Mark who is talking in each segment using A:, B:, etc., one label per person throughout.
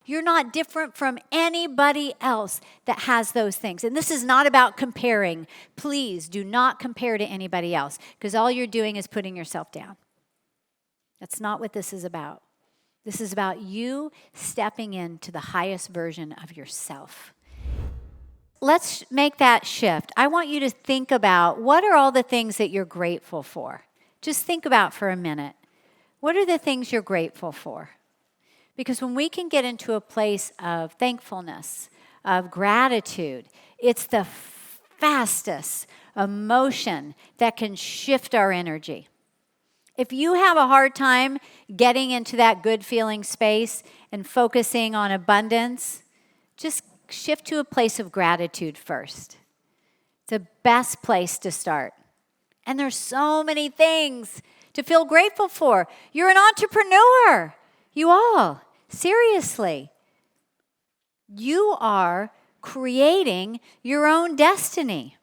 A: You're not different from anybody else that has those things. And this is not about comparing. Please do not compare to anybody else, because all you're doing is putting yourself down. That's not what this is about. This is about you stepping into the highest version of yourself. Let's make that shift. I want you to think about, what are all the things that you're grateful for? Just think about for a minute. What are the things you're grateful for? Because when we can get into a place of thankfulness, of gratitude, it's the fastest emotion that can shift our energy. If you have a hard time getting into that good feeling space and focusing on abundance, just shift to a place of gratitude first. It's the best place to start. And there's so many things to feel grateful for. You're an entrepreneur. You all, seriously. You are creating your own destiny.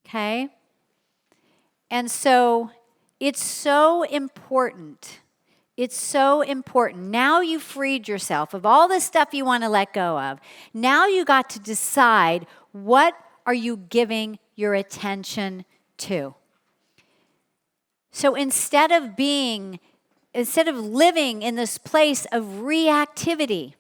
A: Okay? And so it's so important. It's so important. Now you've freed yourself of all the stuff you want to let go of. Now you got to decide, what are you giving your attention to? So instead of living in this place of reactivity,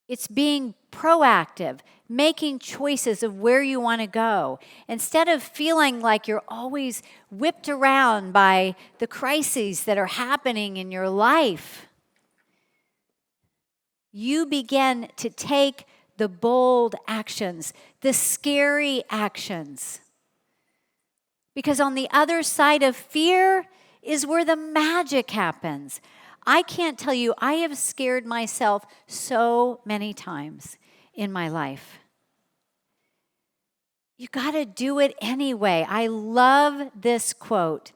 A: it's being proactive, making choices of where you want to go. Instead of feeling like you're always whipped around by the crises that are happening in your life, you begin to take the bold actions, the scary actions. Because on the other side of fear is where the magic happens. I can't tell you, I have scared myself so many times in my life. You got to do it anyway. I love this quote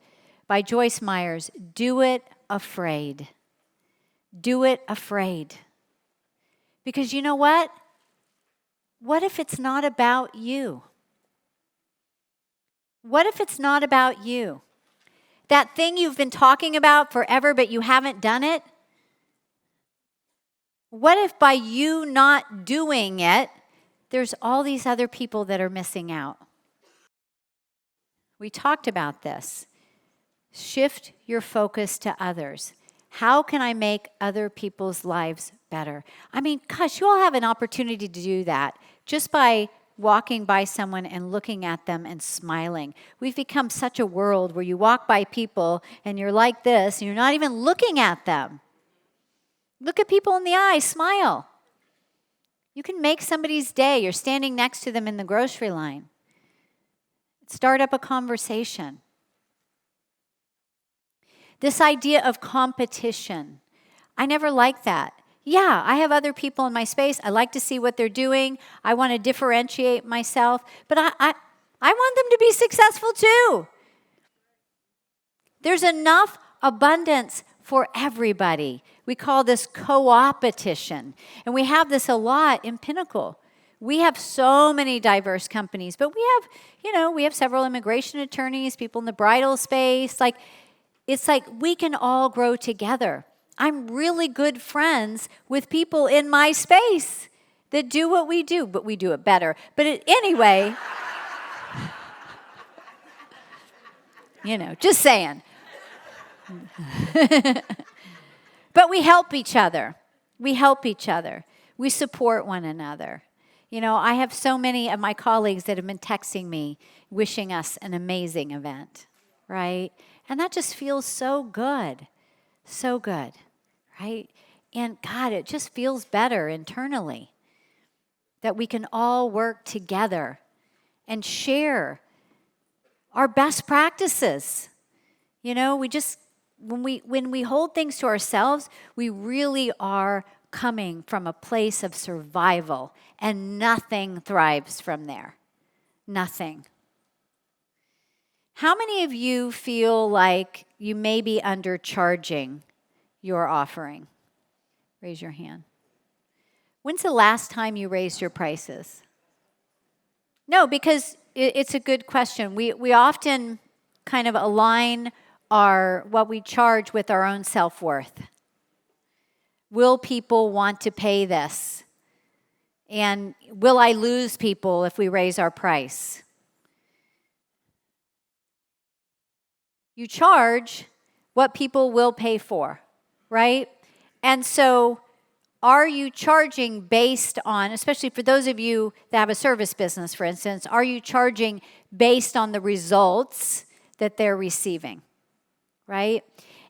A: by Joyce Myers, "Do it afraid." Do it afraid. Because you know what? What if it's not about you? What if it's not about you? That thing you've been talking about forever, but you haven't done it? What if by you not doing it, there's all these other people that are missing out? We talked about this. Shift your focus to others. How can I make other people's lives better? I mean, gosh, you all have an opportunity to do that just by walking by someone and looking at them and smiling. We've become such a world where you walk by people and you're like this and you're not even looking at them. Look at people in the eye, smile. You can make somebody's day. You're standing next to them in the grocery line. Start up a conversation. This idea of competition, I never liked that. Yeah, I have other people in my space. I like to see what they're doing. I want to differentiate myself. But I want them to be successful too. There's enough abundance for everybody. We call this co-opetition. And we have this a lot in Pinnacle. We have so many diverse companies, but we have several immigration attorneys, people in the bridal space. It's like we can all grow together. I'm really good friends with people in my space that do what we do, but we do it better. But anyway, just saying. But we help each other. We support one another. I have so many of my colleagues that have been texting me, wishing us an amazing event, right? And that just feels so good, right? And God, it just feels better internally that we can all work together and share our best practices. When we hold things to ourselves, we really are coming from a place of survival, and nothing thrives from there. Nothing. How many of you feel like you may be undercharging your offering? Raise your hand. When's the last time you raised your prices? No, because it's a good question. We often kind of align what we charge with our own self-worth. Will people want to pay this? And will I lose people if we raise our price? You charge what people will pay for, right? And so are you charging based on, especially for those of you that have a service business, for instance, are you charging based on the results that they're receiving, right?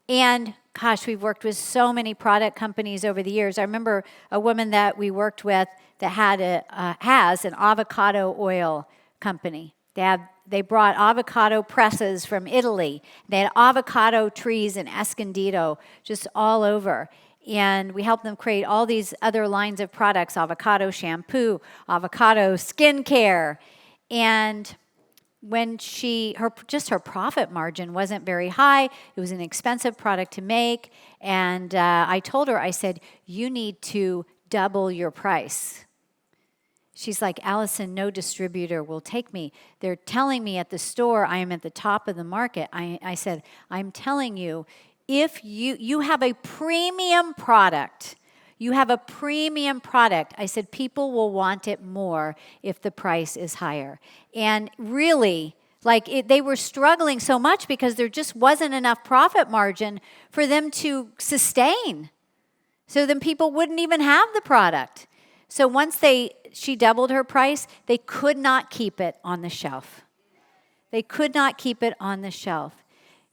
A: And gosh, we've worked with so many product companies over the years. I remember a woman that we worked with that has an avocado oil company. They brought avocado presses from Italy. They had avocado trees in Escondido, just all over. And we helped them create all these other lines of products, avocado shampoo, avocado skincare. And when her profit margin wasn't very high, it was an expensive product to make. And I told her, I said, you need to double your price. She's like, Allison, no distributor will take me. They're telling me at the store I am at the top of the market. I said, I'm telling you, if you have a premium product, I said, people will want it more if the price is higher. And really, they were struggling so much because there just wasn't enough profit margin for them to sustain. So then people wouldn't even have the product. So once she doubled her price, they could not keep it on the shelf.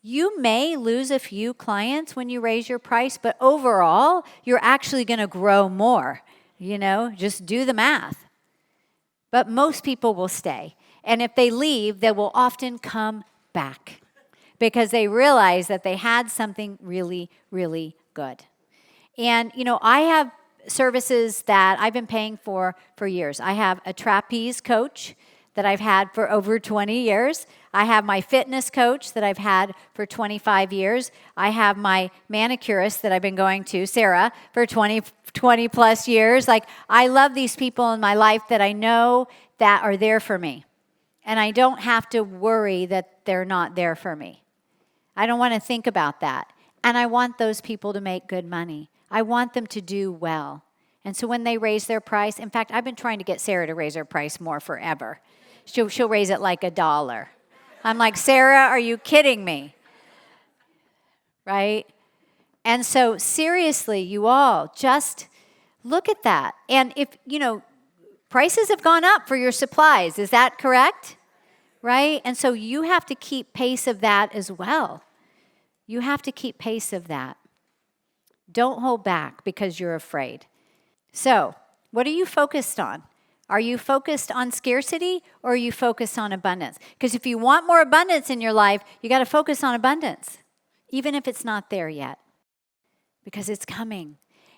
A: You may lose a few clients when you raise your price, but overall, you're actually going to grow more. Just do the math. But most people will stay. And if they leave, they will often come back because they realize that they had something really, really good. And, I have services that I've been paying for years. I have a trapeze coach that I've had for over 20 years. I have my fitness coach that I've had for 25 years. I have my manicurist that I've been going to, Sarah, for 20 plus years. I love these people in my life that I know that are there for me. And I don't have to worry that they're not there for me. I don't want to think about that. And I want those people to make good money. I want them to do well. And so when they raise their price, in fact, I've been trying to get Sarah to raise her price more forever. She'll raise it like $1. I'm like, Sarah, are you kidding me? Right? And so seriously, you all, just look at that. And if, prices have gone up for your supplies. Is that correct? Right? And so you have to keep pace of that as well. You have to keep pace of that. Don't hold back because you're afraid. So, what are you focused on? Are you focused on scarcity or are you focused on abundance? Because if you want more abundance in your life, you got to focus on abundance, even if it's not there yet, because it's coming.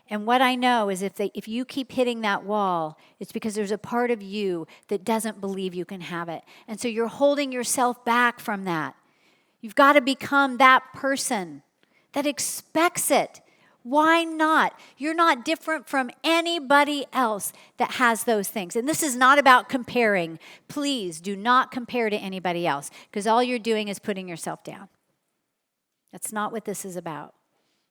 A: And what I know is if you keep hitting that wall, it's because there's a part of you that doesn't believe you can have it. And so you're holding yourself back from that. You've got to become that person that expects it. Why not? You're not different from anybody else that has those things. And this is not about comparing. Please do not compare to anybody else because all you're doing is putting yourself down. That's not what this is about.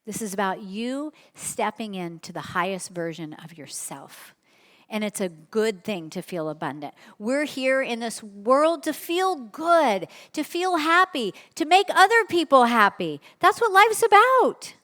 A: This is about you stepping into the highest version of yourself. And it's a good thing to feel abundant. We're here in this world to feel good, to feel happy, to make other people happy. That's what life's about.